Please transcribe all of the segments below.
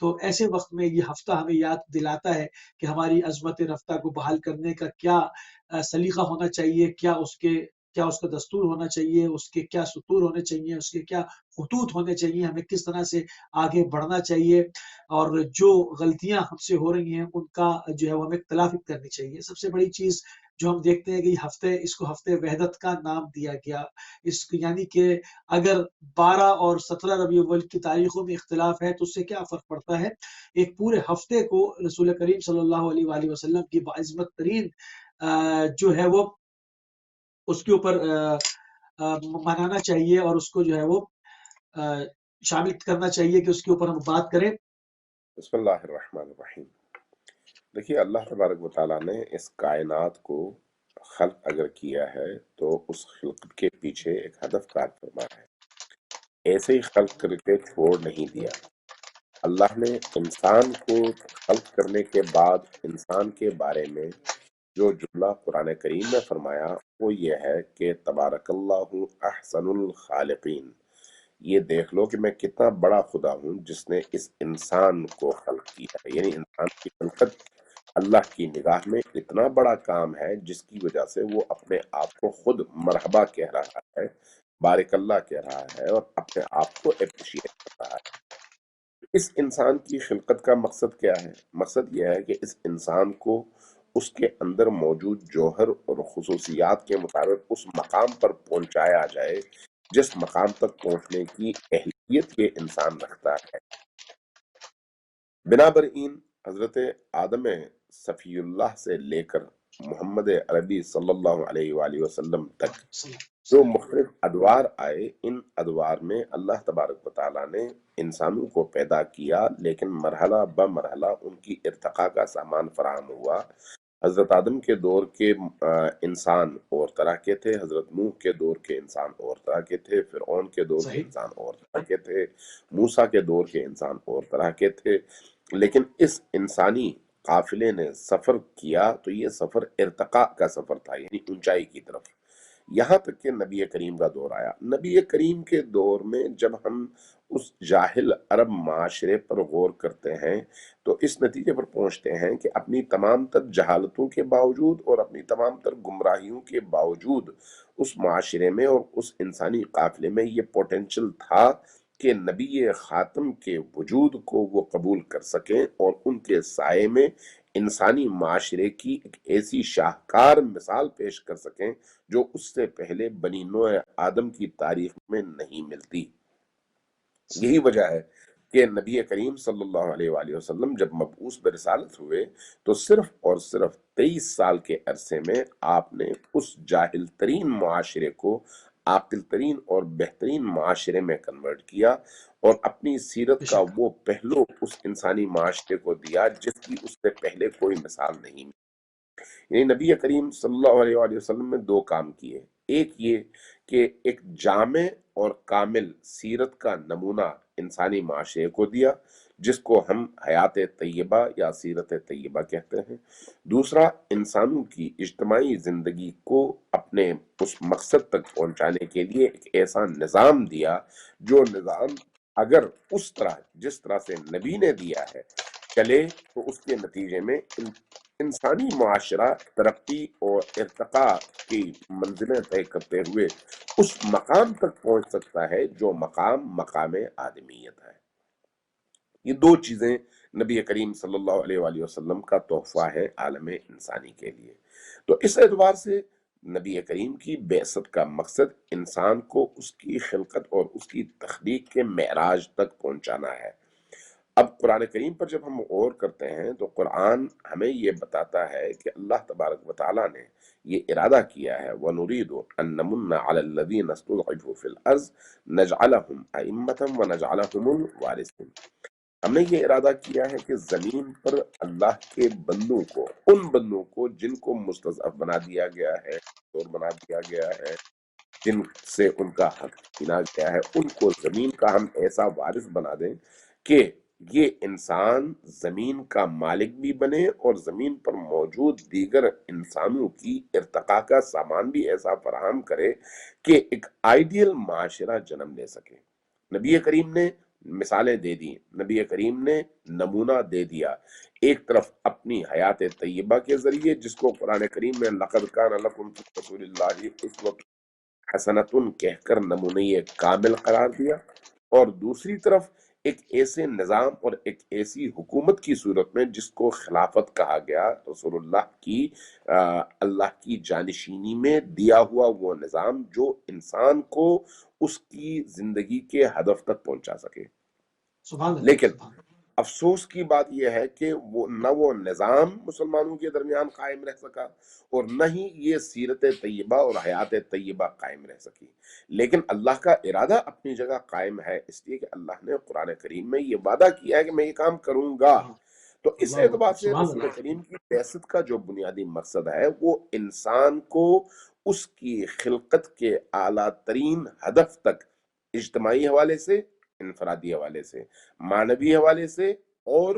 تو ایسے وقت میں یہ ہفتہ ہمیں یاد دلاتا ہے کہ ہماری عظمت رفتہ کو بحال کرنے کا کیا سلیقہ ہونا چاہیے، کیا اس کا دستور ہونا چاہیے، اس کے کیا سطور ہونے چاہیے، اس کے کیا خطوط ہونے چاہیے، ہمیں کس طرح سے آگے بڑھنا چاہیے، اور جو غلطیاں ہم سے ہو رہی ہیں ان کا جو ہے وہ ہمیں تلافی کرنی چاہیے۔ سب سے بڑی چیز جو ہم دیکھتے ہیں کہ اس کو ہفتے وحدت کا نام دیا گیا، یعنی کہ اگر 12 اور 17 ربیع الاول کی تاریخوں میں اختلاف ہے تو اس سے کیا فرق پڑتا ہے؟ ایک پورے ہفتے کو رسول کریم صلی اللہ علیہ وآلہ وسلم کی باعظمت ترین جو ہے وہ اس کے اوپر منانا چاہیے، اور اس کو جو ہے وہ شامل کرنا چاہیے کہ اس کے اوپر ہم بات کریں۔ بسم اللہ الرحمن الرحیم۔ دیکھیے، اللہ تبارک و تعالیٰ نے اس کائنات کو خلق اگر کیا ہے تو اس خلقت کے پیچھے ایک ہدف کار فرمایا ہے، ایسے ہی خلق کر کے چھوڑ نہیں دیا۔ اللہ نے انسان کو خلق کرنے کے بعد انسان کے بارے میں جو جملہ قرآن کریم میں فرمایا وہ یہ ہے کہ تبارک اللہ احسن الخالقین، یہ دیکھ لو کہ میں کتنا بڑا خدا ہوں جس نے اس انسان کو خلق کیا ہے۔ یعنی انسان کی خلقت اللہ کی نگاہ میں اتنا بڑا کام ہے جس کی وجہ سے وہ اپنے آپ کو خود مرحبا کہہ رہا ہے، بارک اللہ کہہ رہا ہے، اور اپنے آپ کو اپریشیٹ کر رہا ہے۔ اس انسان کی خلقت کا مقصد کیا ہے؟ مقصد یہ ہے کہ اس انسان کو اس کے اندر موجود جوہر اور خصوصیات کے مطابق اس مقام پر پہنچایا جائے جس مقام تک پہنچنے کی اہلیت یہ انسان رکھتا ہے۔ بنابراین حضرت آدم صفی اللہ سے لے کر محمد عربی صلی اللہ علیہ وآلہ وسلم تک جو مختلف ادوار آئے، ان ادوار میں اللہ تبارک و تعالیٰ نے انسانوں کو پیدا کیا، لیکن مرحلہ بمرحلہ ان کی ارتقاء کا سامان فراہم ہوا۔ حضرت آدم کے دور کے انسان اور طرح کے تھے، حضرت نوح کے دور کے انسان اور طرح کے تھے، فرعون کے دور کے انسان اور طرح کے تھے، موسیٰ کے دور کے انسان اور طرح کے تھے۔ لیکن اس انسانی قافلے نے سفر کیا تو یہ سفر ارتقاء کا سفر تھا، یعنی اونچائی کی طرف، یہاں تک کہ نبی کریم کا دور آیا۔ نبی کریم کے دور میں جب ہم اس جاہل عرب معاشرے پر غور کرتے ہیں تو اس نتیجے پر پہنچتے ہیں کہ اپنی تمام تر جہالتوں کے باوجود اور اپنی تمام تر گمراہیوں کے باوجود اس معاشرے میں اور اس انسانی قافلے میں یہ پوٹینشل تھا کہ نبی خاتم کے وجود کو وہ قبول کر سکیں اور ان کے سائے میں انسانی معاشرے کی ایک ایسی شاہکار مثال پیش کر سکیں جو اس سے پہلے بنی نوع آدم کی تاریخ میں نہیں ملتی۔ یہی وجہ ہے کہ نبی کریم صلی اللہ علیہ وآلہ وسلم جب مبعوث برسالت ہوئے تو صرف اور صرف 23 سال کے عرصے میں آپ نے اس جاہل ترین معاشرے کو عاقل ترین اور بہترین معاشرے میں کنورٹ کیا، اور اپنی سیرت کا وہ پہلو اس انسانی معاشرے کو دیا جس کی اس سے پہلے کوئی مثال نہیں ملی۔ یعنی نبی کریم صلی اللہ علیہ وآلہ وسلم نے دو کام کیے، ایک یہ کہ ایک جامع اور کامل سیرت کا نمونہ انسانی معاشرے کو دیا جس کو ہم حیات طیبہ یا سیرت طیبہ کہتے ہیں، دوسرا انسانوں کی اجتماعی زندگی کو اپنے اس مقصد تک پہنچانے کے لیے ایک ایسا نظام دیا جو نظام اگر اس طرح جس طرح سے نبی نے دیا ہے چلے تو اس کے نتیجے میں انسانی معاشرہ ترقی اور ارتقاء کی منزلیں طے کرتے ہوئے اس مقام تک پہنچ سکتا ہے جو مقام آدمیت ہے۔ یہ دو چیزیں نبی کریم صلی اللہ علیہ وآلہ وسلم کا تحفہ ہے عالم انسانی کے لیے۔ تو اس اعتبار سے نبی کریم کی بعثت کا مقصد انسان کو اس کی خلقت اور اس کی تخلیق کے معراج تک پہنچانا ہے۔ اب قرآن کریم پر جب ہم غور کرتے ہیں تو قرآن ہمیں یہ بتاتا ہے کہ اللہ تبارک و تعالیٰ نے یہ ارادہ کیا ہے وَنُرِيدُ أَن نَّمُنَّ عَلَى الَّذِينَ اسْتُضْعِفُوا فِي الْأَرْضِ نَجْعَلَهُمْ أَئِمَّةً وَنَجْعَلَهُمُ الْوَارِثِينَ۔ ہم نے یہ ارادہ کیا ہے کہ زمین پر اللہ کے بندوں کو، ان بندوں کو جن کو مستضعف بنا دیا گیا ہے، کمزور بنا دیا گیا ہے، جن سے ان کا حق چھینا گیا ہے، ان کو زمین کا ہم ایسا وارث بنا دیں کہ یہ انسان زمین کا مالک بھی بنے اور زمین پر موجود دیگر انسانوں کی ارتقاء کا سامان بھی ایسا فراہم کرے کہ ایک آئیڈیل معاشرہ جنم لے سکے۔ نبی کریم نے مثالیں دے دی، نبی کریم نے نمونہ دے دیا، ایک طرف اپنی حیات طیبہ کے ذریعے جس کو قرآن کریم میں لقد کان لکم فی رسول اللہ اسوۃ حسنۃ کہہ کر نمونہ کامل قرار دیا، اور دوسری طرف ایک ایسے نظام اور ایک ایسی حکومت کی صورت میں جس کو خلافت کہا گیا، رسول اللہ کی اللہ کی جانشینی میں دیا ہوا وہ نظام جو انسان کو اس کی زندگی کے ہدف تک پہنچا سکے۔ سبحان اللہ، لیکن سبحان اللہ۔ افسوس کی بات یہ ہے کہ وہ نظام مسلمانوں کے درمیان قائم رہ سکا، اور نہ ہی یہ سیرت طیبہ اور حیات طیبہ قائم رہ سکی۔ لیکن اللہ کا ارادہ اپنی جگہ قائم ہے، اس لیے کہ اللہ نے قرآن کریم میں یہ وعدہ کیا ہے کہ میں یہ کام کروں گا۔ تو اس اللہ اعتبار سے سبحان رسول اللہ۔ کریم کی بعثت کا جو بنیادی مقصد ہے وہ انسان کو اس کی خلقت کے اعلیٰ ترین ہدف تک اجتماعی حوالے سے، انفرادی حوالے سے، معنوی حوالے سے اور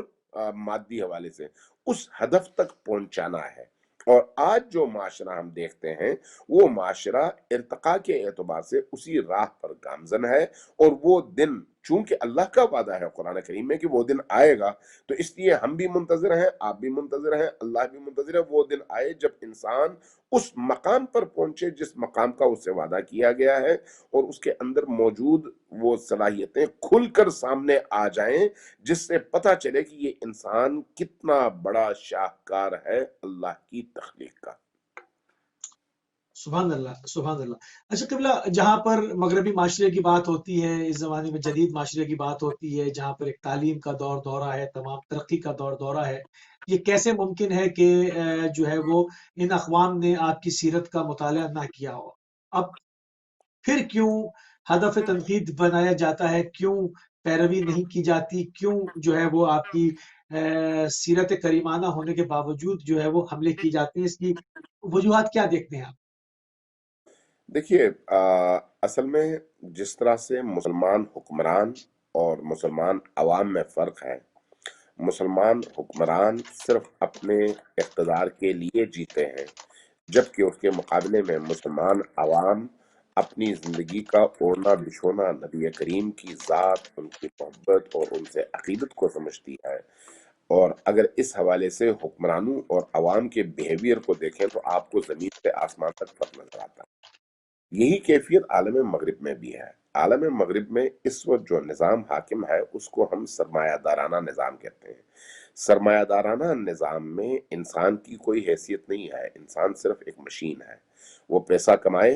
مادی حوالے سے اس ہدف تک پہنچانا ہے۔ اور آج جو معاشرہ ہم دیکھتے ہیں وہ معاشرہ ارتقاء کے اعتبار سے اسی راہ پر گامزن ہے، اور وہ دن چونکہ اللہ کا وعدہ ہے قرآن کریم میں کہ وہ دن آئے گا، تو اس لیے ہم بھی منتظر ہیں، آپ بھی منتظر ہیں، اللہ بھی منتظر ہے، وہ دن آئے جب انسان اس مقام پر پہنچے جس مقام کا اس سے وعدہ کیا گیا ہے، اور اس کے اندر موجود وہ صلاحیتیں کھل کر سامنے آ جائیں جس سے پتہ چلے کہ یہ انسان کتنا بڑا شاہکار ہے اللہ کی تخلیق کا۔ سبحان اللہ، سبحان اللہ۔ اچھا قبلہ، جہاں پر مغربی معاشرے کی بات ہوتی ہے، اس زمانے میں جدید معاشرے کی بات ہوتی ہے، جہاں پر ایک تعلیم کا دور دورہ ہے، تمام ترقی کا دور دورہ ہے، یہ کیسے ممکن ہے کہ جو ہے وہ ان اقوام نے آپ کی سیرت کا مطالعہ نہ کیا ہو؟ اب پھر کیوں ہدف تنقید بنایا جاتا ہے؟ کیوں پیروی نہیں کی جاتی؟ کیوں جو ہے وہ آپ کی سیرت کریمانہ ہونے کے باوجود جو ہے وہ حملے کی جاتے ہیں؟ اس کی وجوہات کیا دیکھتے ہیں آپ؟ دیکھیے، اصل میں جس طرح سے مسلمان حکمران اور مسلمان عوام میں فرق ہے، مسلمان حکمران صرف اپنے اقتدار کے لیے جیتے ہیں، جبکہ اس کے مقابلے میں مسلمان عوام اپنی زندگی کا اوڑھنا بچھونا نبی کریم کی ذات، ان کی محبت اور ان سے عقیدت کو سمجھتی ہے۔ اور اگر اس حوالے سے حکمرانوں اور عوام کے بیہیویئر کو دیکھیں تو آپ کو زمین سے آسمان تک فرق نظر آتا ہے۔ یہی کیفیت عالم مغرب میں بھی ہے۔ عالم مغرب میں اس وقت جو نظام حاکم ہے اس کو ہم سرمایہ دارانہ نظام کہتے ہیں۔ سرمایہ دارانہ نظام میں انسان کی کوئی حیثیت نہیں ہے، انسان صرف ایک مشین ہے، وہ پیسہ کمائے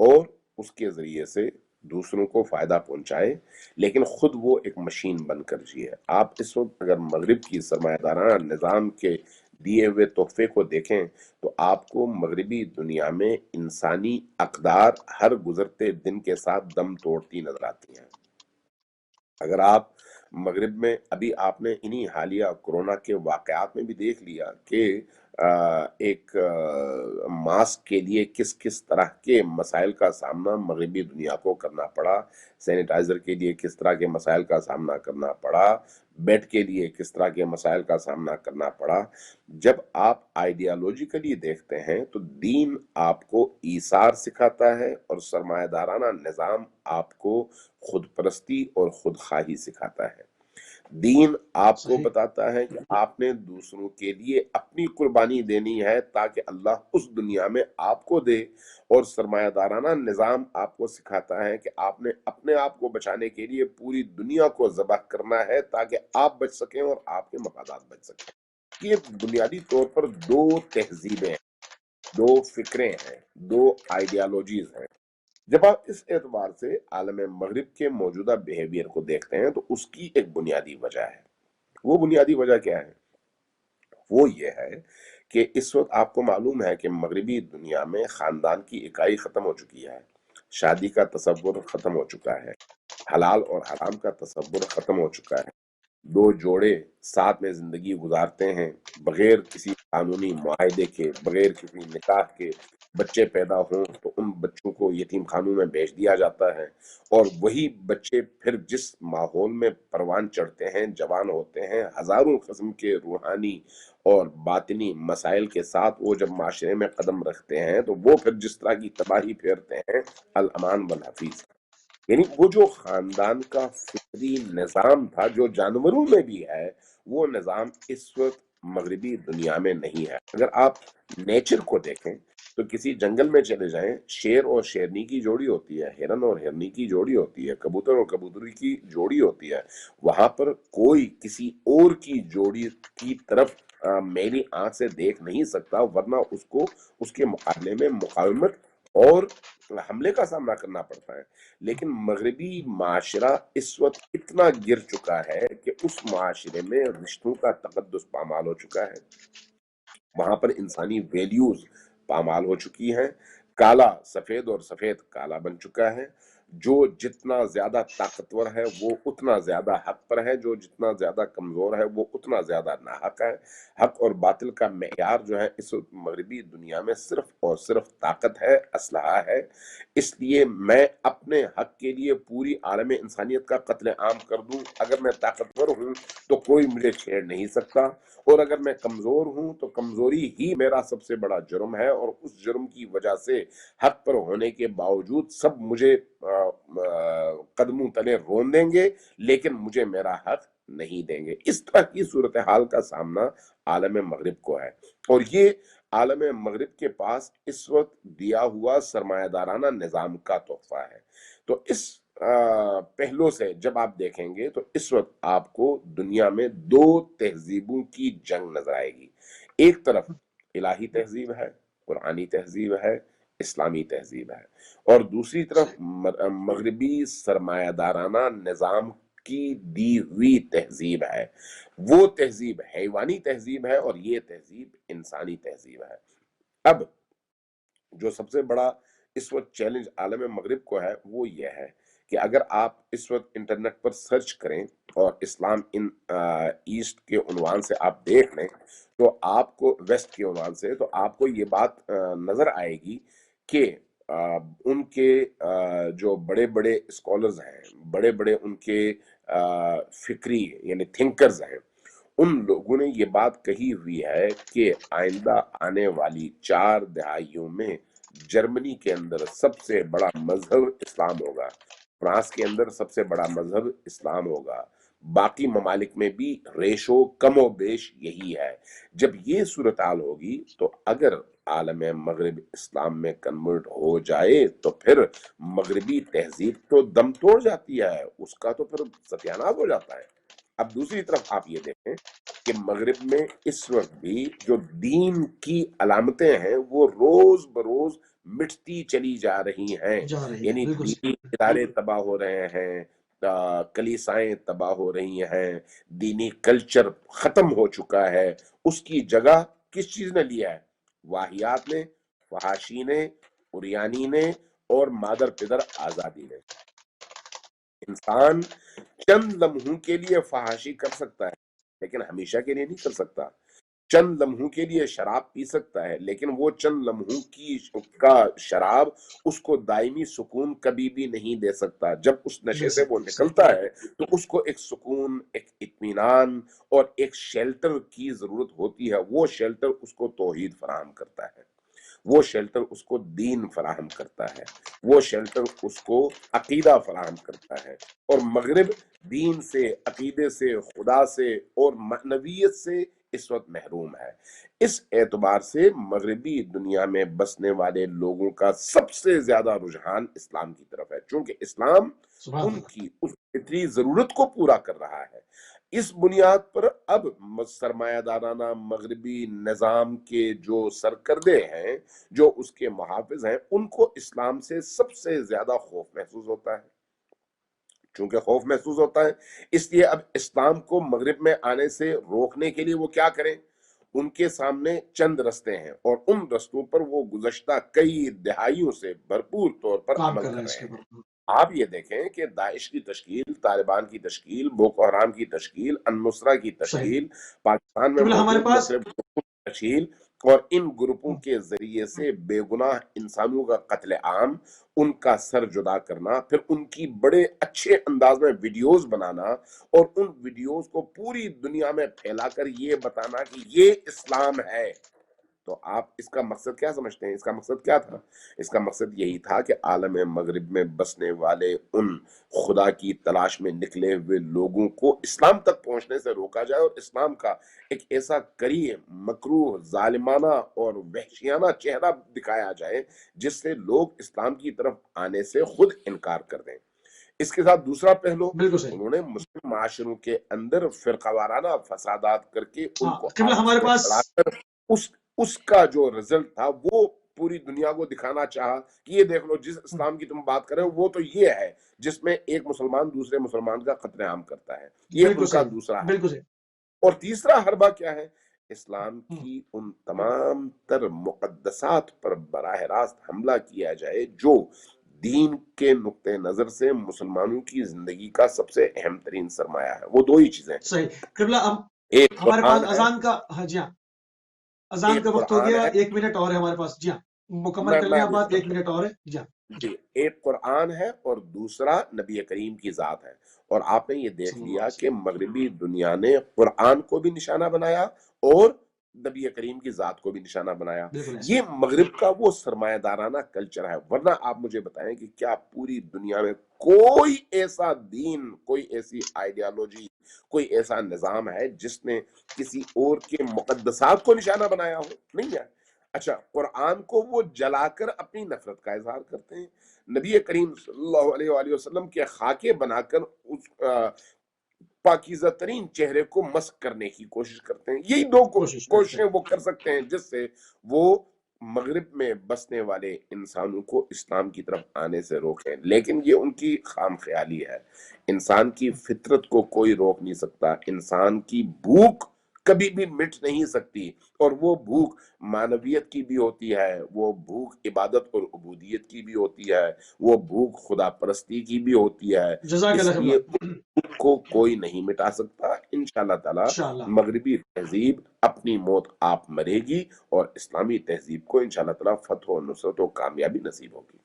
اور اس کے ذریعے سے دوسروں کو فائدہ پہنچائے، لیکن خود وہ ایک مشین بن کر جیے۔ آپ اس وقت اگر مغرب کی سرمایہ دارانہ نظام کے دیے ہوئے تحفے کو دیکھیں تو آپ کو مغربی دنیا میں انسانی اقدار ہر گزرتے دن کے ساتھ دم توڑتی نظر آتی ہیں۔ اگر آپ مغرب میں ابھی آپ نے انہی حالیہ کورونا کے واقعات میں بھی دیکھ لیا کہ ایک ماسک کے لیے کس کس طرح کے مسائل کا سامنا مغربی دنیا کو کرنا پڑا، سینیٹائزر کے لیے کس طرح کے مسائل کا سامنا کرنا پڑا، بیڈ کے لیے کس طرح کے مسائل کا سامنا کرنا پڑا۔ جب آپ آئیڈیالوجیکلی دیکھتے ہیں تو دین آپ کو ایثار سکھاتا ہے اور سرمایہ دارانہ نظام آپ کو خود پرستی اور خود خواہی سکھاتا ہے۔ دین آپ کو صحیح۔ بتاتا ہے کہ آپ نے دوسروں کے لیے اپنی قربانی دینی ہے تاکہ اللہ اس دنیا میں آپ کو دے، اور سرمایہ دارانہ نظام آپ کو سکھاتا ہے کہ آپ نے اپنے آپ کو بچانے کے لیے پوری دنیا کو ذبح کرنا ہے تاکہ آپ بچ سکیں اور آپ کے مفادات بچ سکیں۔ یہ بنیادی طور پر دو تہذیبیں ہیں، دو فکریں ہیں، دو آئیڈیالوجیز ہیں۔ جب آپ اس اعتبار سے عالم مغرب کے موجودہ بیہیویئر کو دیکھتے ہیں تو اس کی ایک بنیادی وجہ ہے۔ وہ بنیادی وجہ کیا ہے؟ وہ یہ ہے کہ اس وقت آپ کو معلوم ہے کہ مغربی دنیا میں خاندان کی اکائی ختم ہو چکی ہے، شادی کا تصور ختم ہو چکا ہے، حلال اور حرام کا تصور ختم ہو چکا ہے۔ دو جوڑے ساتھ میں زندگی گزارتے ہیں بغیر کسی قانونی معاہدے کے، بغیر کسی نکاح کے۔ بچے پیدا ہوں تو ان بچوں کو یتیم خانوں میں بھیج دیا جاتا ہے، اور وہی بچے پھر جس ماحول میں پروان چڑھتے ہیں، جوان ہوتے ہیں، ہزاروں قسم کے روحانی اور باطنی مسائل کے ساتھ وہ جب معاشرے میں قدم رکھتے ہیں تو وہ پھر جس طرح کی تباہی پھیرتے ہیں، الامان والحفیظ۔ یعنی وہ جو خاندان کا فطری نظام تھا جو جانوروں میں بھی ہے، وہ نظام اس وقت مغربی دنیا میں نہیں ہے۔ اگر آپ نیچر کو دیکھیں تو کسی جنگل میں چلے جائیں، شیر اور شیرنی کی جوڑی ہوتی ہے، ہرن اور ہرنی کی جوڑی ہوتی ہے، کبوتر اور کبوتری کی جوڑی ہوتی ہے، وہاں پر کوئی کسی اور کی جوڑی کی طرف میلی آنکھ سے دیکھ نہیں سکتا، ورنہ اس کو اس کے مقابلے میں مقاومت اور حملے کا سامنا کرنا پڑتا ہے۔ لیکن مغربی معاشرہ اس وقت اتنا گر چکا ہے کہ اس معاشرے میں رشتوں کا تقدس پامال ہو چکا ہے، وہاں پر انسانی ویلیوز پامال ہو چکی ہیں، کالا سفید اور سفید کالا بن چکا ہے، جو جتنا زیادہ طاقتور ہے وہ اتنا زیادہ حق پر ہے، جو جتنا زیادہ کمزور ہے وہ اتنا زیادہ ناحق ہے۔ حق اور باطل کا معیار جو ہے اس وقت مغربی دنیا میں صرف اور صرف طاقت ہے، اسلحہ ہے۔ اس لیے میں اپنے حق کے لیے پوری عالم انسانیت کا قتل عام کر دوں، اگر میں طاقتور ہوں تو کوئی مجھے چھیڑ نہیں سکتا، اور اگر میں کمزور ہوں تو کمزوری ہی میرا سب سے بڑا جرم ہے، اور اس جرم کی وجہ سے حق پر ہونے کے باوجود سب مجھے قدموں تلے رون دیں گے، لیکن مجھے میرا حق نہیں دیں گے۔ اس طرح کی صورتحال کا سامنا عالم مغرب کو ہے، اور یہ عالم مغرب کے پاس اس وقت دیا ہوا سرمایہ دارانہ نظام کا تحفہ ہے۔ تو اس پہلو سے جب آپ دیکھیں گے تو اس وقت آپ کو دنیا میں دو تہذیبوں کی جنگ نظر آئے گی۔ ایک طرف الہی تہذیب ہے، قرآنی تہذیب ہے، اسلامی تہذیب ہے، اور دوسری طرف مغربی سرمایہ دارانہ نظام کی دی ہوئی تہذیب ہے۔ وہ تہذیب حیوانی تہذیب ہے اور یہ تہذیب انسانی تہذیب ہے۔ اب جو سب سے بڑا اس وقت چیلنج عالم مغرب کو ہے وہ یہ ہے کہ اگر آپ اس وقت انٹرنیٹ پر سرچ کریں اور اسلام ان ایسٹ کے عنوان سے آپ دیکھ لیں تو آپ کو ویسٹ کے عنوان سے تو آپ کو یہ بات نظر آئے گی کہ ان کے جو بڑے بڑے اسکالرز ہیں، بڑے بڑے ان کے فکری یعنی تھنکرز ہیں، ان لوگوں نے یہ بات کہی ہوئی ہے کہ آئندہ آنے والی 4 دہائیوں میں جرمنی کے اندر سب سے بڑا مذہب اسلام ہوگا، فرانس کے اندر سب سے بڑا مذہب اسلام ہوگا، باقی ممالک میں بھی ریشو کم و بیش یہی ہے۔ جب یہ صورتحال ہوگی تو اگر عالم مغرب اسلام میں کنورٹ ہو جائے تو پھر مغربی تہذیب تو دم توڑ جاتی ہے، اس کا تو پھر ستیاناش ہو جاتا ہے۔ اب دوسری طرف آپ یہ دیکھیں کہ مغرب میں اس وقت بھی جو دین کی علامتیں ہیں وہ روز بروز مٹتی چلی جا رہی ہیں، یعنی دینی ادارے تباہ ہو رہے ہیں، کلیسائیں تباہ ہو رہی ہیں، دینی کلچر ختم ہو چکا ہے، اس کی جگہ کس چیز نے لیا ہے؟ واہیات نے، فحاشی نے، عریانی نے اور مادر پدر آزادی نے۔ انسان چند لمحوں کے لیے فحاشی کر سکتا ہے لیکن ہمیشہ کے لیے نہیں کر سکتا، چند لمحوں کے لیے شراب پی سکتا ہے لیکن وہ چند لمحوں کا شراب اس کو دائمی سکون کبھی بھی نہیں دے سکتا۔ جب اس نشے سے وہ نکلتا ہے تو اس کو ایک سکون، ایک اطمینان اور ایک شیلٹر کی ضرورت ہوتی ہے، وہ شیلٹر اس کو توحید فراہم کرتا ہے، وہ شیلٹر اس کو دین فراہم کرتا ہے، وہ شیلٹر اس کو عقیدہ فراہم کرتا ہے، اور مغرب دین سے، عقیدے سے، خدا سے اور معنویت سے اس وقت محروم ہے۔ اس اعتبار سے مغربی دنیا میں بسنے والے لوگوں کا سب سے زیادہ رجحان اسلام کی طرف ہے، چونکہ اسلام ان کی اس فطری ضرورت کو پورا کر رہا ہے۔ اس بنیاد پر اب سرمایہ دارانہ مغربی نظام کے جو سرکردے ہیں، جو اس کے محافظ ہیں، ان کو اسلام سے سب سے زیادہ خوف محسوس ہوتا ہے۔ چونکہ خوف محسوس ہوتا ہے اس لیے اب اسلام کو مغرب میں آنے سے روکنے کے لیے وہ کیا کریں؟ ان کے سامنے چند رستے ہیں اور ان رستوں پر وہ گزشتہ کئی دہائیوں سے بھرپور طور پر عمل کر رہے ہیں۔ آپ یہ دیکھیں کہ داعش کی تشکیل، طالبان کی تشکیل، بوکو حرام کی تشکیل، النصرہ کی تشکیل، پاکستان میں موجود مختلف گروپوں کی تشکیل اور ان گروپوں کے ذریعے سے بے گناہ انسانوں کا قتل عام، ان کا سر جدا کرنا، پھر ان کی بڑے اچھے انداز میں ویڈیوز بنانا اور ان ویڈیوز کو پوری دنیا میں پھیلا کر یہ بتانا کہ یہ اسلام ہے، تو آپ اس کا مقصد کیا سمجھتے ہیں؟ اس کا مقصد کیا تھا؟ اس کا مقصد یہی تھا کہ عالم مغرب میں بسنے والے ان خدا کی تلاش میں نکلے ہوئے لوگوں کو اسلام تک پہنچنے سے روکا جائے، اور اسلام کا ایک ایسا کریہ، مکروہ، ظالمانہ اور وحشیانہ چہرہ دکھایا جائے جس سے لوگ اسلام کی طرف آنے سے خود انکار کر دیں۔ اس کے ساتھ دوسرا پہلو، بالکل صحیح۔ انہوں نے مسلم معاشروں کے اندر فرقہ وارانہ فسادات کر کے ان ہاں کو قبلہ آپس ہمارے میں پاس لڑا کر اس کا جو رزلٹ تھا وہ پوری دنیا کو دکھانا چاہا کہ یہ دیکھ لو، جس اسلام کی تم بات کر رہے ہو وہ تو یہ ہے جس میں ایک مسلمان دوسرے مسلمان کا قتل عام کرتا ہے، یہ بالکل ان کا صحیح، دوسرا ہے۔ بالکل صحیح۔ اور تیسرا حربہ کیا ہے؟ اسلام کی ان تمام تر مقدسات پر براہ راست حملہ کیا جائے جو دین کے نقطہ نظر سے مسلمانوں کی زندگی کا سب سے اہم ترین سرمایہ ہے۔ وہ دو ہی چیزیں، صحیح قبلہ ایک ہمارے پاس قرآن ہے، اذان کا، ہاں جی ہاں اذان ایک کا وقت ہو قرآن گیا، ہے۔ 1 منٹ اور ہے ہمارے پاس، جی ہاں مکمل کر میں لیں آپ ابھی بات، ختم 1 منٹ اور ہے، جی ہاں جی، ایک قرآن ہے اور دوسرا نبی کریم کی ذات ہے۔ اور آپ نے یہ دیکھ صلی اللہ لیا علیہ کہ وسلم۔ مغربی دنیا نے قرآن کو بھی نشانہ بنایا اور نبی کریم کی ذات کو بھی نشانہ بنایا۔ بالکل ایسے یہ مغرب کا وہ سرمایہ دارانہ کلچر ہے، ورنہ آپ مجھے بتائیں کہ کیا پوری دنیا میں کوئی ایسا دین، کوئی ایسی آئیڈیالوجی، کوئی ایسا نظام ہے جس نے کسی اور کے مقدسات کو نشانہ بنایا ہو؟ نہیں ہے۔ اچھا، قرآن کو وہ جلا کر اپنی نفرت کا اظہار کرتے ہیں، نبی کریم صلی اللہ علیہ وآلہ وسلم کے خاکے بنا کر اس پاکیزہ ترین چہرے کو مسخ کرنے کی کوشش کرتے ہیں۔ یہی دو کوشش کوششیں وہ کر سکتے ہیں جس سے وہ مغرب میں بسنے والے انسانوں کو اسلام کی طرف آنے سے روکیں، لیکن یہ ان کی خام خیالی ہے۔ انسان کی فطرت کو کوئی روک نہیں سکتا، انسان کی بھوک کبھی بھی مٹ نہیں سکتی، اور وہ بھوک معنویت کی بھی ہوتی ہے، وہ بھوک عبادت اور عبودیت کی بھی ہوتی ہے، وہ بھوک خدا پرستی کی بھی ہوتی ہے۔ جزاک اس اللہ لیے خیر، اس کو کوئی نہیں مٹا سکتا۔ انشاءاللہ تعالی انشاءاللہ مغربی تہذیب اپنی موت آپ مرے گی، اور اسلامی تہذیب کو انشاءاللہ تعالی فتح و نصرت و کامیابی نصیب ہوگی۔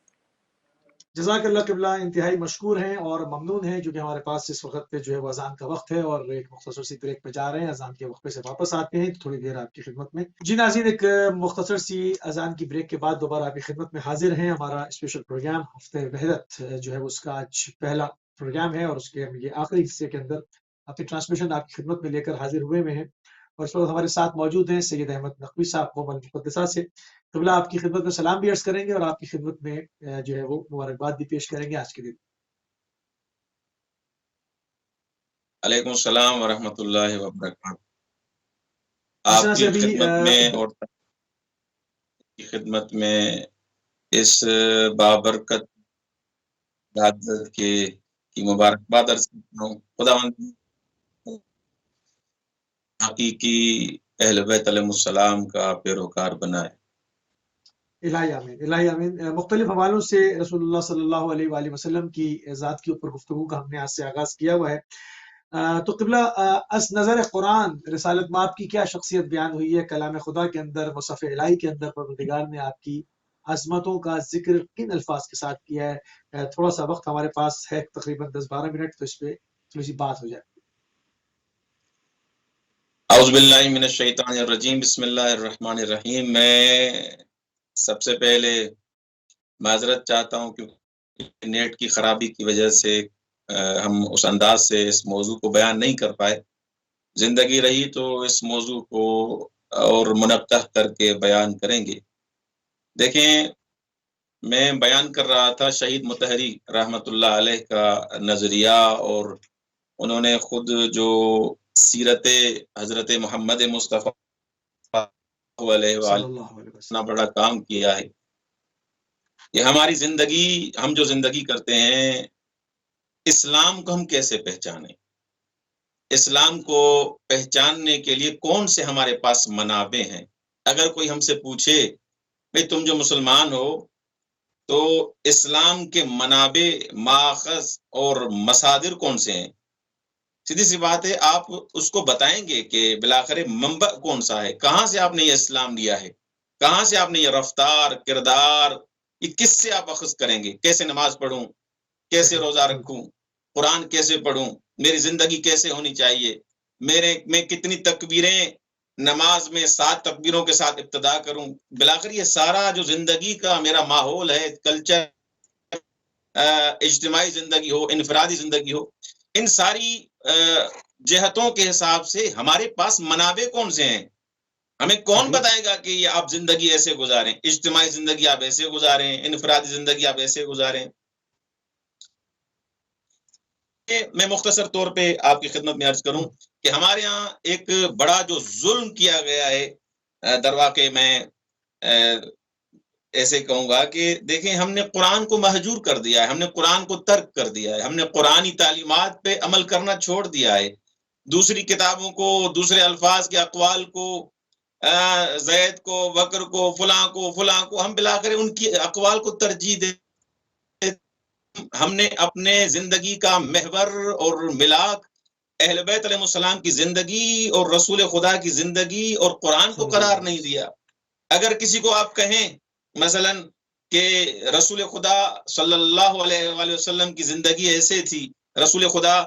جزاک اللہ قبلہ، انتہائی مشکور ہیں اور ممنون ہیں، جو کہ ہمارے پاس اس وقت پہ جو ہے وہ اذان کا وقت ہے اور ایک مختصر سی بریک پہ جا رہے ہیں، اذان کے وقت پہ سے واپس آتے ہیں تھوڑی دیر آپ کی خدمت میں۔ جی ناظرین، ایک مختصر سی اذان کی بریک کے بعد دوبارہ آپ کی خدمت میں حاضر ہیں۔ ہمارا اسپیشل پروگرام ہفتہ وحدت جو ہے اس کا آج پہلا پروگرام ہے، اور اس کے یہ آخری حصے کے اندر اپنی ٹرانسمیشن آپ کی خدمت میں لے کر حاضر ہوئے ہیں، اور اس وقت ہمارے ساتھ موجود ہیں سید احمد نقوی صاحب قوم المقدسہ سے۔ قبلہ آپ کی خدمت میں سلام بھی عرض کریں گے اور آپ کی خدمت میں جو ہے وہ مبارکباد بھی پیش کریں گے آج کے دن۔ علیکم السلام ورحمۃ اللہ وبرکاتہ۔ اس طرح آپ سے کی ابھی خدمت میں اور کی خدمت میں اس بابرکت عبادت کی مبارکباد عرض کرتا ہوں۔ خداوند حقیقی اہل بیت علیہ السلام کا پیروکار بنائے۔ الہی آمین، الہی آمین۔ مختلف حوالوں سے رسول اللہ صلی اللہ علیہ وآلہ وسلم کی ذات کے اوپر گفتگو کا ہم نے آج سے آغاز کیا ہوا ہے۔ تو قبلہ، از نظر قرآن رسالت میں آپ کی کیا شخصیت بیان ہوئی ہے؟ کلام خدا کے اندر، مصحف الہی کے اندر پروردگار نے آپ کی عظمتوں کا ذکر کن الفاظ کے ساتھ کیا ہے؟ تھوڑا سا وقت ہمارے پاس ہے، تقریباً 10-12 منٹ، تو اس پہ تھوڑی سی بات ہو جائے۔ اعوذ باللہ من الشیطان الرجیم، بسم اللہ الرحمن الرحیم۔ میں سب سے پہلے معذرت چاہتا ہوں کیونکہ نیٹ کی خرابی کی وجہ سے ہم اس انداز سے اس موضوع کو بیان نہیں کر پائے۔ زندگی رہی تو اس موضوع کو اور منقح کر کے بیان کریں گے۔ دیکھیں، میں بیان کر رہا تھا شہید مطہری رحمۃ اللہ علیہ کا نظریہ، اور انہوں نے خود جو سیرت حضرت محمد مصطفیٰ علیہ صلی وآلہ اللہ علیہ اتنا وسلم۔ بڑا کام کیا ہے۔ یہ ہماری زندگی، ہم جو زندگی کرتے ہیں، اسلام کو ہم کیسے پہچانیں؟ اسلام کو پہچاننے کے لیے کون سے ہمارے پاس منابع ہیں؟ اگر کوئی ہم سے پوچھے بھئی تم جو مسلمان ہو تو اسلام کے منابع، ماخذ اور مصادر کون سے ہیں؟ سیدھی سی بات ہے، آپ اس کو بتائیں گے کہ بالآخر منبع کون سا ہے، کہاں سے آپ نے یہ اسلام لیا ہے، کہاں سے آپ نے یہ رفتار، کردار، یہ کس سے آپ اخذ کریں گے؟ کیسے نماز پڑھوں، کیسے روزہ رکھوں، قرآن کیسے پڑھوں، میری زندگی کیسے ہونی چاہیے، میں کتنی تکبیریں نماز میں 7 تکبیروں کے ساتھ ابتدا کروں، بلاخر یہ سارا جو زندگی کا میرا ماحول ہے، کلچر، اجتماعی زندگی ہو، انفرادی زندگی ہو، ان ساری جہتوں کے حساب سے ہمارے پاس منابع کون سے ہیں؟ ہمیں کون بتائے گا کہ یہ آپ زندگی ایسے گزاریں، اجتماعی زندگی آپ ایسے گزاریں، انفرادی زندگی آپ ایسے گزاریں؟ میں مختصر طور پہ آپ کی خدمت میں عرض کروں کہ ہمارے ہاں ایک بڑا جو ظلم کیا گیا ہے، در واقع میں ایسے کہوں گا کہ دیکھیں ہم نے قرآن کو مہجور کر دیا ہے، ہم نے قرآن کو ترک کر دیا ہے، ہم نے قرآنی تعلیمات پہ عمل کرنا چھوڑ دیا ہے، دوسری کتابوں کو، دوسرے الفاظ کے اقوال کو، زید کو، بکر کو، فلاں کو ہم بلا کر ان کی اقوال کو ترجیح دے، ہم نے اپنے زندگی کا محور اور ملاک اہل بیت علیہ السلام کی زندگی اور رسول خدا کی زندگی اور قرآن کو قرار نہیں دیا۔ اگر کسی کو آپ کہیں مثلا کہ رسول خدا صلی اللہ علیہ وآلہ وسلم کی زندگی ایسے تھی، رسول خدا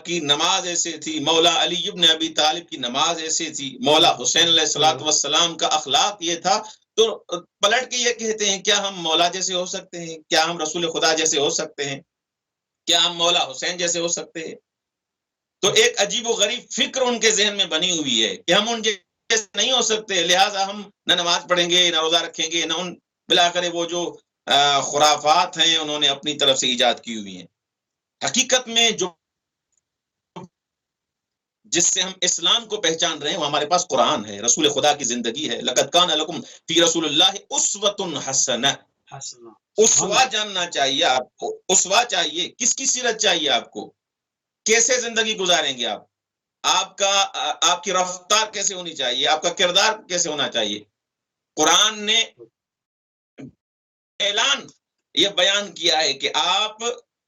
کی نماز ایسے تھی، مولا علی ابن ابی طالب کی نماز ایسے تھی، مولا حسین علیہ الصلوۃ والسلام کا اخلاق یہ تھا، تو پلٹ کے یہ کہتے ہیں کیا ہم مولا جیسے ہو سکتے ہیں؟ کیا ہم رسول خدا جیسے ہو سکتے ہیں؟ کیا ہم مولا حسین جیسے ہو سکتے ہیں؟ تو ایک عجیب و غریب فکر ان کے ذہن میں بنی ہوئی ہے کہ ہم ان جیسے نہیں ہو سکتے، لہٰذا ہم نہ نماز پڑھیں گے، نہ روزہ رکھیں گے، نہ ان بلاخر وہ جو خرافات ہیں انہوں نے اپنی طرف سے ایجاد کی ہوئی ہیں۔ حقیقت میں جو جس سے ہم اسلام کو پہچان رہے ہیں وہ ہمارے پاس قرآن ہے، رسول خدا کی زندگی ہے۔ لقد کان لکم فی رسول اللہ اسوۃ حسنہ، اسوا جاننا چاہیے آپ کو، اسوا چاہیے، کس کی سیرت چاہیے آپ کو؟ کیسے زندگی گزاریں گے آپ کی رفتار کیسے ہونی چاہیے، آپ کا کردار کیسے ہونا چاہیے؟ قرآن نے اعلان یہ بیان کیا ہے کہ آپ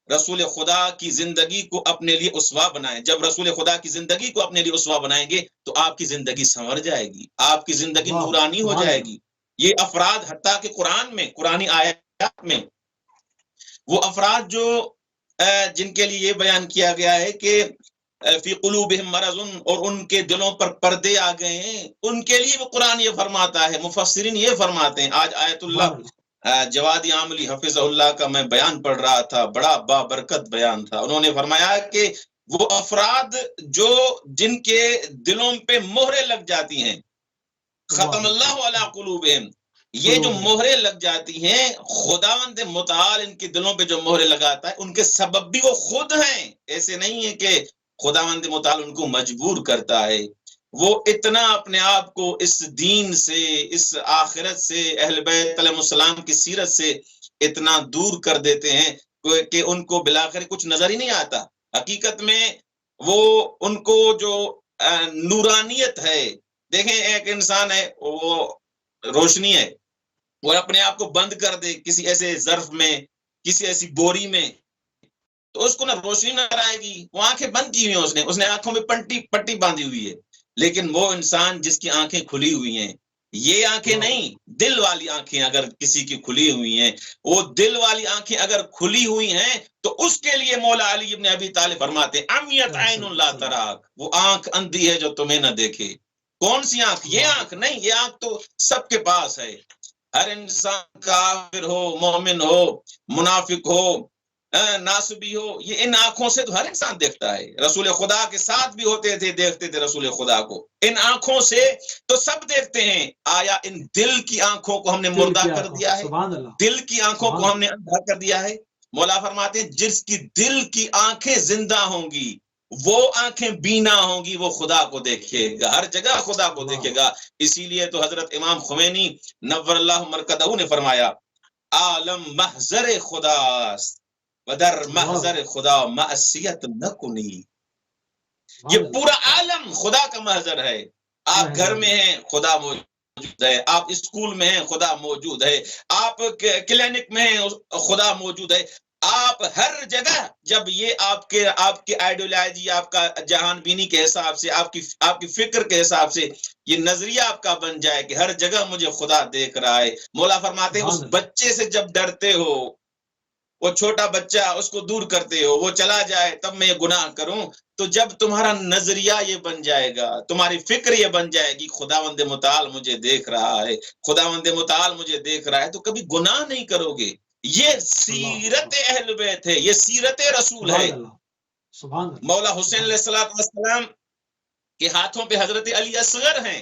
رسول خدا کی زندگی کو اپنے لیے اسوا بنائیں۔ جب رسول خدا کی زندگی کو اپنے لیے اسوا بنائیں گے تو آپ کی زندگی سنور جائے گی، آپ کی زندگی نورانی ہو جائے گی۔ یہ افراد حتیٰ کہ قرآن میں، قرآنی آیات میں وہ افراد جو جن کے لیے یہ بیان کیا گیا ہے کہ فی قلوبہم مرض، اور ان کے دلوں پر پردے آ گئے ہیں، ان کے لیے وہ قرآن یہ فرماتا ہے، مفسرین یہ فرماتے ہیں۔ آج آیت اللہ جوادی عاملی حفظ اللہ کا میں بیان پڑھ رہا تھا، بڑا بابرکت بیان تھا۔ انہوں نے فرمایا کہ وہ افراد جو جن کے دلوں پہ مہریں لگ جاتی ہیں، ختم اللہ علی قلوبہم، یہ جو مہریں لگ جاتی ہیں، خداوند متعال ان کے دلوں پہ جو مہریں لگاتا ہے ان کے سبب بھی وہ خود ہیں، ایسے نہیں ہے کہ خداوند متعال ان کو مجبور کرتا ہے۔ وہ اتنا اپنے آپ کو اس دین سے، اس آخرت سے، اہل بیت علیہ السلام کی سیرت سے اتنا دور کر دیتے ہیں کہ ان کو بلاخر کچھ نظر ہی نہیں آتا۔ حقیقت میں وہ ان کو جو نورانیت ہے، دیکھیں ایک انسان ہے، وہ روشنی ہے، وہ اپنے آپ کو بند کر دے کسی ایسے ظرف میں، کسی ایسی بوری میں، تو اس کو نہ روشنی نظر آئے گی، وہ آنکھیں بند کی ہوئی ہیں، اس نے آنکھوں میں پٹی باندھی ہوئی ہے۔ لیکن وہ انسان جس کی آنکھیں کھلی ہوئی ہیں، یہ آنکھیں نہیں، دل والی آنکھیں اگر کسی کی کھلی ہوئی ہیں، وہ دل والی آنکھیں اگر کھلی ہوئی ہیں تو اس کے لیے مولا علی ابن ابی طالب فرماتے ہیں امیت عین لا تراک، وہ آنکھ اندھی ہے جو تمہیں نہ دیکھے۔ کون سی آنکھ؟ یہ آنکھ نہیں، یہ آنکھ تو سب کے پاس ہے۔ ہر انسان کافر ہو، مومن ہو، منافق ہو، ناسبی ہو، یہ ان آنکھوں سے تو ہر انسان دیکھتا ہے۔ رسول خدا کے ساتھ بھی ہوتے تھے، دیکھتے تھے رسول خدا کو، ان آنکھوں سے تو سب دیکھتے ہیں۔ آیا ان دل کی آنکھوں کو ہم نے مردہ کر دیا ہے؟ دل کی آنکھوں کو ہم نے اندھا کر دیا ہے؟ مولا فرماتے ہیں جس کی دل کی آنکھیں زندہ ہوں گی، وہ آنکھیں بینا ہوں گی، وہ خدا کو دیکھے گا، ہر جگہ خدا کو دیکھے گا۔ اسی لیے تو حضرت امام خمینی نور اللہ مرکزہ نے فرمایا عالم محضر خدا ودر محضر خدا معصیت نہ کنی، یہ پورا عالم خدا کا محضر ہے۔ آپ گھر میں ہیں، خدا موجود ہے، آپ اسکول میں ہیں، خدا موجود ہے، آپ کلینک میں ہیں، خدا موجود ہے، آپ ہر جگہ۔ جب یہ آپ کی آئیڈیالوجی، آپ کا جہان بینی کے حساب سے، آپ کی فکر کے حساب سے یہ نظریہ آپ کا بن جائے کہ ہر جگہ مجھے خدا دیکھ رہا ہے، مولا فرماتے ہیں اس بچے سے جب ڈرتے ہو، وہ چھوٹا بچہ اس کو دور کرتے ہو، وہ چلا جائے تب میں یہ گناہ کروں. تو جب تمہارا نظریہ یہ بن جائے گا، تمہاری فکر یہ بن جائے گی خداوند متعال مجھے دیکھ رہا ہے، خداوند متعال مجھے دیکھ رہا ہے، تو کبھی گناہ نہیں کرو گے. یہ سیرت اہل بیت ہے، یہ سیرت رسول ہے. سبحان اللہ. مولا حسین علیہ السلام کے ہاتھوں پہ حضرت علی اصغر ہیں،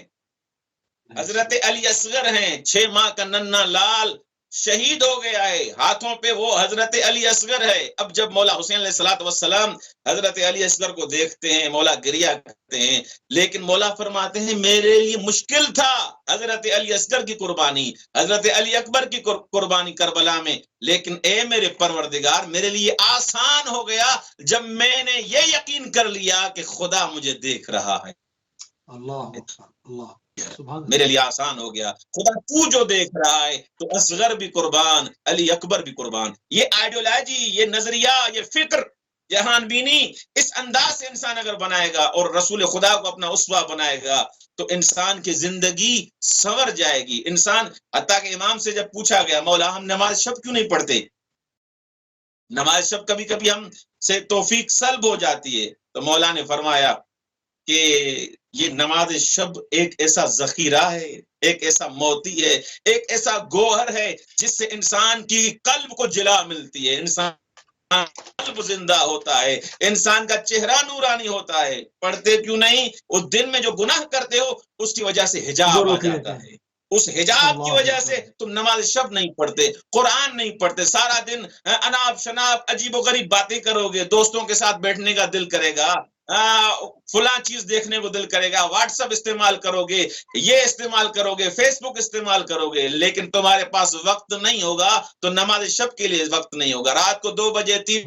حضرت علی اصغر ہیں. 6 ماہ کا ننھا لال شہید ہو گیا ہے، ہاتھوں پہ وہ حضرت علی اصغر ہے. اب جب مولا حسین علیہ السلام حضرت علی اصغر کو دیکھتے ہیں، مولا گریہ کرتے ہیں، لیکن مولا فرماتے ہیں میرے لیے مشکل تھا حضرت علی اصغر کی قربانی، حضرت علی اکبر کی قربانی کربلا میں، لیکن اے میرے پروردگار میرے لیے آسان ہو گیا جب میں نے یہ یقین کر لیا کہ خدا مجھے دیکھ رہا ہے. اللہ اکبر. اللہ میرے لیے آسان ہو گیا، خدا تو جو دیکھ رہا ہے تو اصغر بھی قربان، علی اکبر بھی قربان. یہ آئیڈیالوجی، یہ نظریہ، یہ فکر، جہان بینی اس انداز سے انسان اگر بنائے گا اور رسول خدا کو اپنا اسوہ بنائے گا تو انسان کی زندگی سنور جائے گی. انسان حتیٰ کہ امام سے جب پوچھا گیا مولا ہم نماز شب کیوں نہیں پڑھتے، نماز شب کبھی کبھی ہم سے توفیق سلب ہو جاتی ہے، تو مولا نے فرمایا کہ یہ نماز شب ایک ایسا ذخیرہ ہے، ایک ایسا موتی ہے، ایک ایسا گوہر ہے جس سے انسان کی قلب کو جلا ملتی ہے، انسان قلب زندہ ہوتا ہے، انسان کا چہرہ نورانی ہوتا ہے. پڑھتے کیوں نہیں؟ اس دن میں جو گناہ کرتے ہو اس کی وجہ سے حجاب آ جاتا ہے، اس حجاب کی وجہ سے تم نماز شب نہیں پڑھتے، قرآن نہیں پڑھتے، سارا دن اناب شناب عجیب و غریب باتیں کرو گے، دوستوں کے ساتھ بیٹھنے کا دل کرے گا، فلاں چیز دیکھنے کو دل کرے گا، واٹس ایپ استعمال کرو گے، یہ استعمال کرو گے، فیس بک استعمال کرو گے، لیکن تمہارے پاس وقت نہیں ہوگا تو نماز شب کے لیے وقت نہیں ہوگا. رات کو 2 بجے 3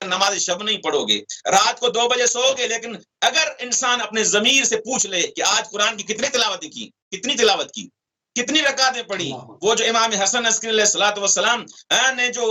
نماز شب نہیں پڑھو گے، رات کو 2 بجے سو گے. لیکن اگر انسان اپنے ضمیر سے پوچھ لے کہ آج قرآن کی کتنی تلاوت کی، کتنی رکعتیں پڑھی، وہ جو امام حسن عسکری علیہ السلام نے جو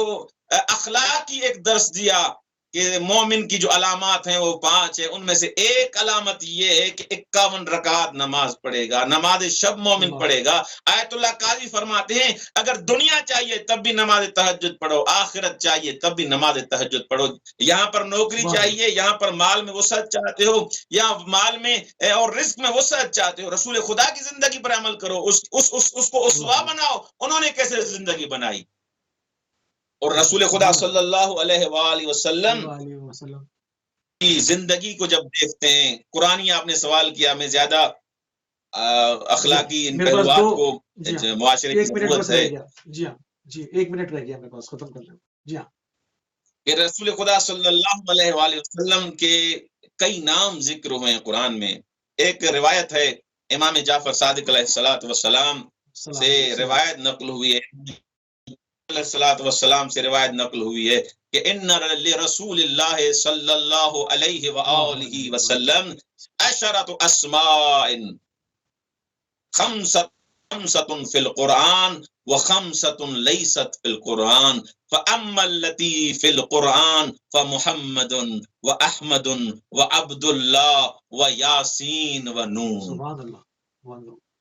اخلاق کی ایک درس دیا کہ مومن کی جو علامات ہیں وہ 5 ہیں، ان میں سے ایک علامت یہ ہے کہ 51 رکعت نماز پڑھے گا، نماز شب مومن پڑھے گا. آیت اللہ قاضی فرماتے ہیں اگر دنیا چاہیے تب بھی نماز تہجد پڑھو، آخرت چاہیے تب بھی نماز تہجد پڑھو. یہاں پر نوکری چاہیے، یہاں پر مال میں وسعت چاہتے ہو، یہاں مال میں اور رزق میں وسعت چاہتے ہو، رسول خدا کی زندگی پر عمل کرو، اس کو اسوہ بناؤ. انہوں نے کیسے زندگی بنائی؟ اور رسول خدا صلی اللہ علیہ وآلہ وسلم کی زندگی کو جب دیکھتے ہیں، قرآن آپ نے سوال کیا، میں زیادہ اخلاقی ان پہلوات کو معاشرے کی ضرورت ہے. جی 1 منٹ رہ گیا میرے پاس، ختم کر لیں. جی ہاں، کہ رسول خدا صلی اللہ علیہ وآلہ وسلم کے کئی نام ذکر ہوئے ہیں قرآن میں. ایک روایت ہے امام جعفر صادق علیہ السلام سے روایت نقل ہوئی ہے، علیہ الصلوۃ والسلام سے روایت نقل ہوئی ہے کہ ان لرسول اللہ صلی اللہ علیہ وآلہ وسلم 10 اسماء خمسة فی القرآن و5 لیست فی القرآن فاما التي فی القرآن فمحمد واحمد وعبد اللہ ویاسین ونون. سبحان اللہ.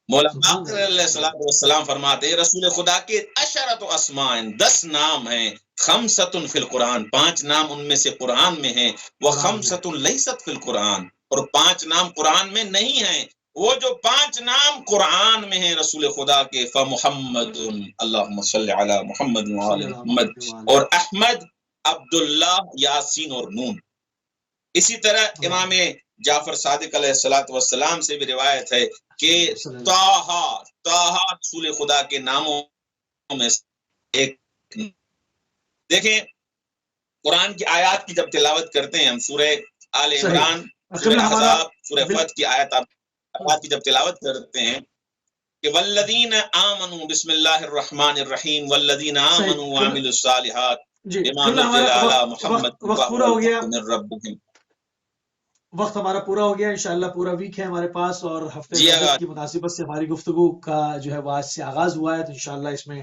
مولا باقر علیہ السلام فرماتے ہیں رسول خدا کے 10 اسماء 10 نام ہیں، 5 فی القرآن 5 نام ان میں سے قرآن میں ہیں، و5 لیست فی القرآن اور 5 نام قرآن میں نہیں ہیں. وہ جو 5 نام قرآن میں ہیں رسول خدا کے، فمحمد اللہم صلی علی محمد وعلی محمد، اور احمد، عبداللہ، یاسین اور نون. اسی طرح امام جعفر صادق علیہ السلام سے بھی روایت ہے کہ طٰہٰ رسول خدا کے ناموں میں ایک. دیکھیں قرآن کی آیات کی جب تلاوت کرتے ہیں ہم، سورہ آل عمران، سورہ احزاب، سورہ فتح کی آیات کی جب تلاوت کرتے ہیں کہ والذین آمنوا بسم اللہ الرحمن الرحیم والذین آمنوا وعملوا الصالحات بما نزل علی محمد من ربهم. وقت ہمارا پورا ہو گیا، انشاءاللہ پورا ویک ہے ہمارے پاس، اور ہفتے کی مناسبت سے ہماری گفتگو کا جو ہے وہ آج سے آغاز ہوا ہے. تو انشاءاللہ اس میں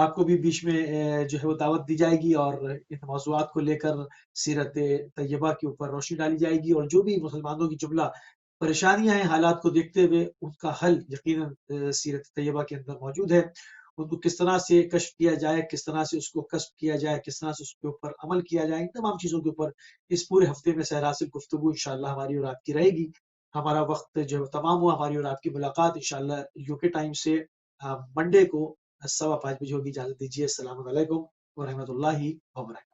آپ کو بھی بیچ میں جو ہے وہ دعوت دی جائے گی اور ان موضوعات کو لے کر سیرت طیبہ کے اوپر روشنی ڈالی جائے گی، اور جو بھی مسلمانوں کی جملہ پریشانیاں ہیں حالات کو دیکھتے ہوئے ان کا حل یقیناً سیرت طیبہ کے اندر موجود ہے. ان کو کس طرح سے کشف کیا جائے، کس طرح سے اس کو کسب کیا جائے، کس طرح سے اس کے اوپر عمل کیا جائے، ان تمام چیزوں کے اوپر اس پورے ہفتے میں سیر حاصل گفتگو انشاءاللہ ہماری اور آپ کی رہے گی۔ ہمارا وقت جو تمام ہوا، ہماری اور آپ کی ملاقات انشاءاللہ UK ٹائم سے منڈے کو 5:15 بجے ہوگی۔ اجازت دیجیے، السلام علیکم ورحمۃ اللہ وبرکاتہ۔